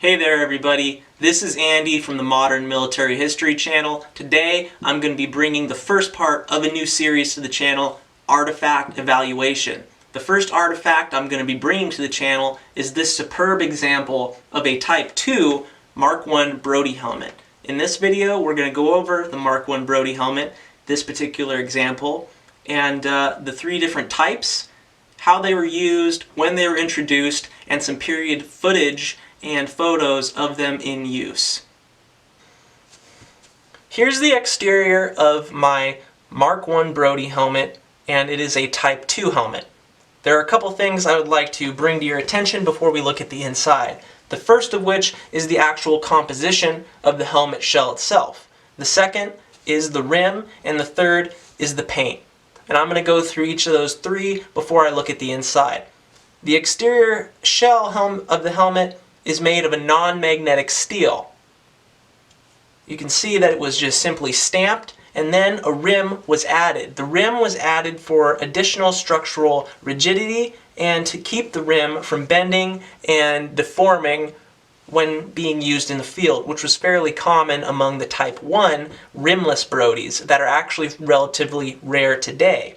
Hey there everybody, this is Andy from the Modern Military History channel. Today I'm going to be bringing the first part of a new series to the channel, Artifact Evaluation. The first artifact I'm going to be bringing to the channel is this superb example of a Type 2 Mark I Brodie helmet. In this video we're going to go over the Mark I Brodie helmet, this particular example, and the three different types, how they were used, when they were introduced, and some period footage and photos of them in use. Here's the exterior of my Mark I Brodie helmet, and it is a Type 2 helmet. There are a couple things I would like to bring to your attention before we look at the inside. The first of which is the actual composition of the helmet shell itself. The second is the rim, and the third is the paint. And I'm going to go through each of those three before I look at the inside. The exterior shell of the helmet is made of a non-magnetic steel. You can see that it was just simply stamped, and then a rim was added. The rim was added for additional structural rigidity and to keep the rim from bending and deforming when being used in the field, which was fairly common among the Type 1 rimless Brodies that are actually relatively rare today.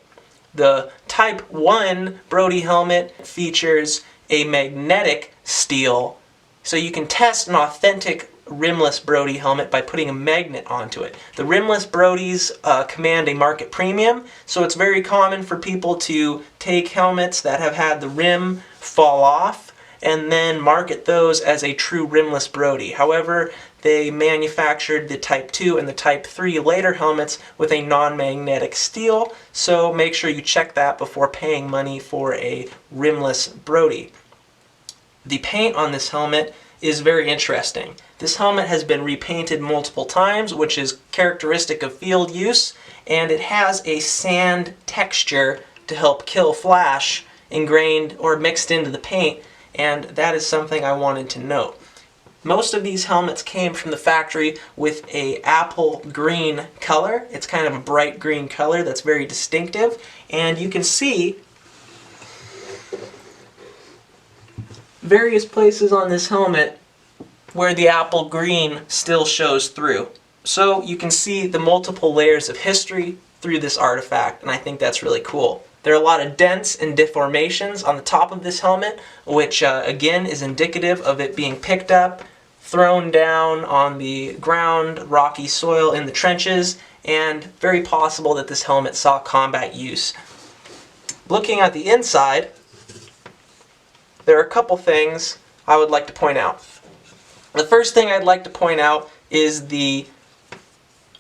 The Type 1 Brodie helmet features a magnetic steel, so you can test an authentic rimless Brodie helmet by putting a magnet onto it. The rimless Brodies command a market premium, so it's very common for people to take helmets that have had the rim fall off and then market those as a true rimless Brodie. However, they manufactured the Type 2 and the Type 3 later helmets with a non-magnetic steel, so make sure you check that before paying money for a rimless Brodie. The paint on this helmet is very interesting. This helmet has been repainted multiple times, which is characteristic of field use, and it has a sand texture to help kill flash ingrained or mixed into the paint, and that is something I wanted to note. Most of these helmets came from the factory with a apple green color. It's kind of a bright green color that's very distinctive, and you can see various places on this helmet where the apple green still shows through. So you can see the multiple layers of history through this artifact, and I think that's really cool. There are a lot of dents and deformations on the top of this helmet, which again is indicative of it being picked up, thrown down on the ground, rocky soil in the trenches, and very possible that this helmet saw combat use. Looking at the inside, there are a couple things I would like to point out. The first thing I'd like to point out is the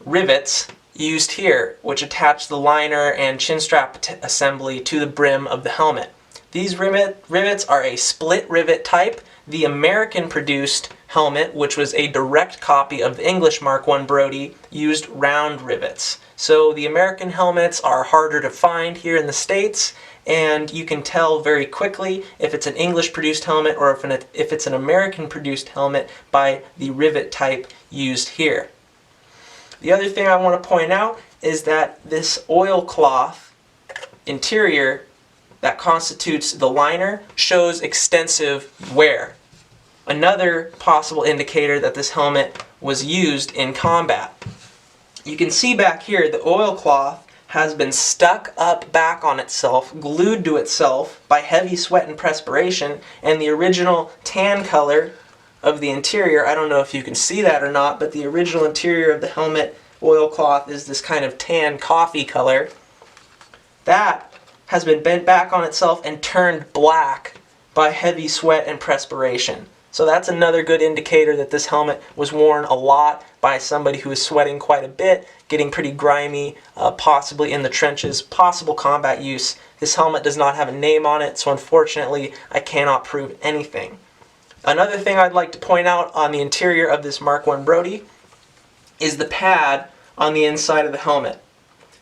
rivets used here, which attach the liner and chin strap assembly to the brim of the helmet. These rivets are a split rivet type. The American produced helmet, which was a direct copy of the English Mark I Brodie, used round rivets. So the American helmets are harder to find here in the States, and you can tell very quickly if it's an English produced helmet or if it's an American produced helmet by the rivet type used here. The other thing I want to point out is that this oilcloth interior that constitutes the liner shows extensive wear. Another possible indicator that this helmet was used in combat. You can see back here the oilcloth has been stuck up back on itself, glued to itself by heavy sweat and perspiration, and the original tan color of the interior, I don't know if you can see that or not, but the original interior of the helmet oilcloth is this kind of tan coffee color. That has been bent back on itself and turned black by heavy sweat and perspiration. So that's another good indicator that this helmet was worn a lot by somebody who is sweating quite a bit, getting pretty grimy, possibly in the trenches, possible combat use. This helmet does not have a name on it, so unfortunately I cannot prove anything. Another thing I'd like to point out on the interior of this Mark I Brodie is the pad on the inside of the helmet.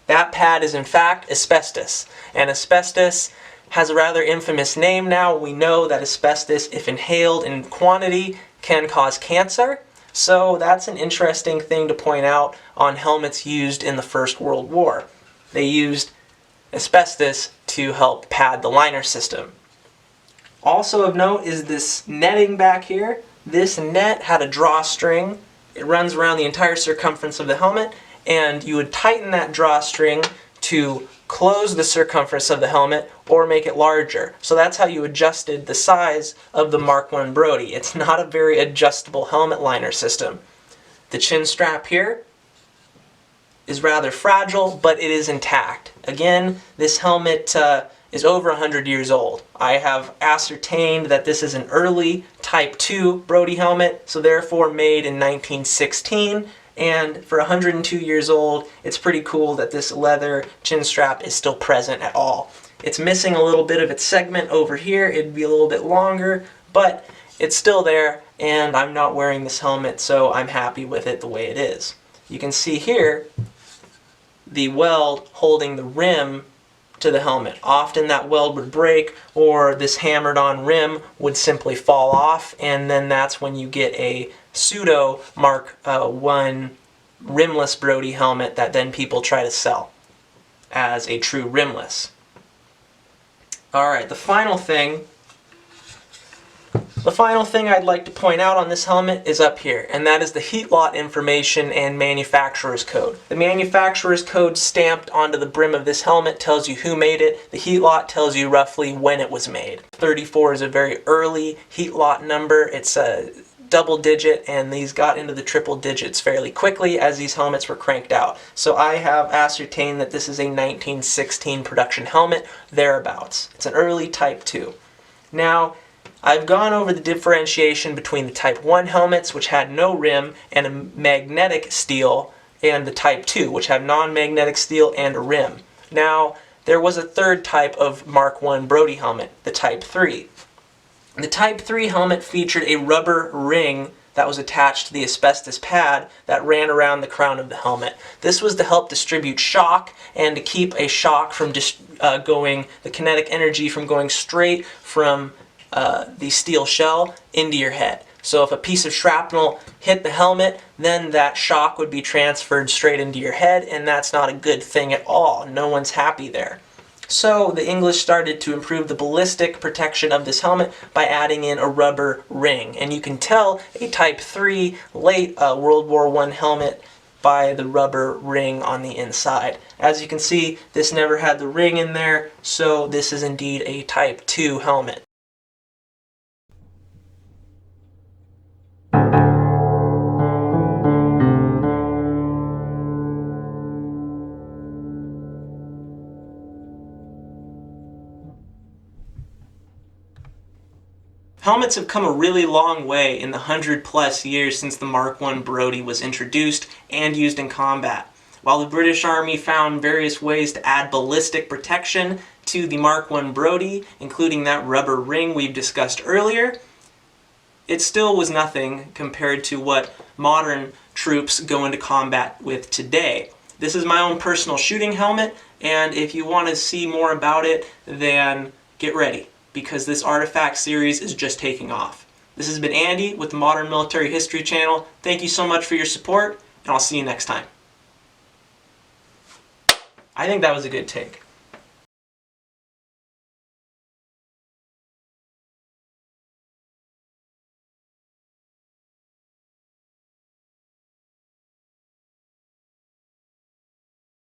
That pad is in fact asbestos, and asbestos has a rather infamous name now. We know that asbestos, if inhaled in quantity, can cause cancer. So that's an interesting thing to point out on helmets used in the First World War. They used asbestos to help pad the liner system. Also of note is this netting back here. this net had a drawstring. It runs around the entire circumference of the helmet, and you would tighten that drawstring to close the circumference of the helmet or make it larger. So that's how you adjusted the size of the Mark I Brodie. It's not a very adjustable helmet liner system. The chin strap here is rather fragile, but it is intact. Again, this helmet is over 100 years old. I have ascertained that this is an early Type 2 Brodie helmet, so therefore made in 1916, and for 102 years old, it's pretty cool that this leather chin strap is still present at all. It's missing a little bit of its segment over here. It'd be a little bit longer, but it's still there, and I'm not wearing this helmet, so I'm happy with it the way it is. You can see here the weld holding the rim to the helmet. Often that weld would break, or this hammered on rim would simply fall off, and then that's when you get a pseudo Mark I rimless Brodie helmet that then people try to sell as a true rimless. Alright, the final thing I'd like to point out on this helmet is up here, and that is the heat lot information and manufacturer's code. The manufacturer's code stamped onto the brim of this helmet tells you who made it. The heat lot tells you roughly when it was made. 34 is a very early heat lot number. It's a double digit, and these got into the triple digits fairly quickly as these helmets were cranked out. So I have ascertained that this is a 1916 production helmet, thereabouts. It's an early Type 2. Now, I've gone over the differentiation between the Type 1 helmets, which had no rim and a magnetic steel, and the Type 2, which have non-magnetic steel and a rim. Now, there was a third type of Mark I Brodie helmet, the Type 3. The Type 3 helmet featured a rubber ring that was attached to the asbestos pad that ran around the crown of the helmet. This was to help distribute shock and to keep a shock from the kinetic energy from going straight from the steel shell into your head. So if a piece of shrapnel hit the helmet, then that shock would be transferred straight into your head, and that's not a good thing at all. No one's happy there. So the English started to improve the ballistic protection of this helmet by adding in a rubber ring. And you can tell a Type 3 late World War I helmet by the rubber ring on the inside. As you can see, this never had the ring in there, so this is indeed a Type 2 helmet. Helmets have come a really long way in the 100+ years since the Mark I Brodie was introduced and used in combat. While the British Army found various ways to add ballistic protection to the Mark I Brodie, including that rubber ring we've discussed earlier, it still was nothing compared to what modern troops go into combat with today. This is my own personal shooting helmet, and if you want to see more about it, then get ready, because this artifact series is just taking off. This has been Andy with the Modern Military History Channel. Thank you so much for your support, and I'll see you next time. I think that was a good take.